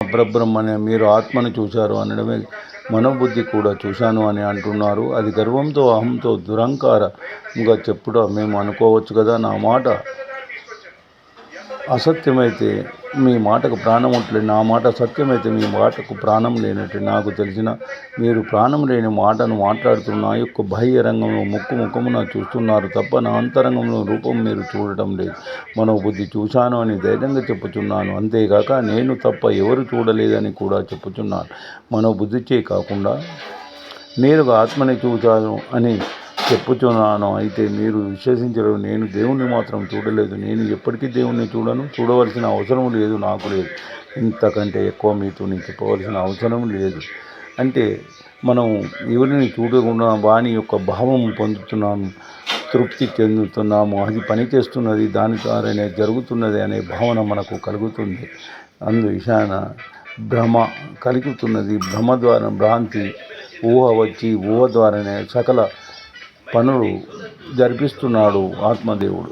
అపరబ్రహ్మనే మీరు ఆత్మను చూశారు అనడమే మనోబుద్ధి కూడా చూశాను అని అంటున్నారు. అది గర్వంతో అహంతో దురహంకారంగా చెప్పుట మేము అనుకోవచ్చు కదా. నా మాట అసత్యమైతే మీ మాటకు ప్రాణం ఉంటలే, నా మాట సత్యమైతే మీ మాటకు ప్రాణం లేనట్టు. నాకు తెలిసిన మీరు ప్రాణం లేని మాటను మాట్లాడుతున్న నా యొక్క బాహ్య రంగంలో ముఖమున చూస్తున్నారు తప్ప నా అంతరంగంలో రూపం మీరు చూడటం లేదు. మనోబుద్ధి చూశాను అని ధైర్యంగా చెప్పుచున్నాను. అంతేగాక నేను తప్ప ఎవరు చూడలేదని కూడా చెప్పుచున్నాను. మనోబుద్ధిచే కాకుండా నేరుగా ఆత్మని చూశాను అని చెప్పుచున్నాను. అయితే మీరు విశ్వసించరు. నేను దేవుణ్ణి మాత్రం చూడలేదు. నేను ఎప్పటికీ దేవుణ్ణి చూడను, చూడవలసిన అవసరం లేదు, నాకు లేదు. ఇంతకంటే ఎక్కువ మీతో నేను చెప్పవలసిన అవసరం లేదు. అంటే మనం ఎవరిని చూడకుండా వాని యొక్క భావం పొందుతున్నాము, తృప్తి చెందుతున్నాము, అది పనిచేస్తున్నది, దాని ద్వారానే జరుగుతున్నది అనే భావన మనకు కలుగుతుంది. అందు విషయాన భ్రమ కలుగుతున్నది. భ్రమ ద్వారా భ్రాంతి ఊహ వచ్చి ఊహ ద్వారానే సకల పనులు జరిపిస్తున్నాడు ఆత్మదేవుడు.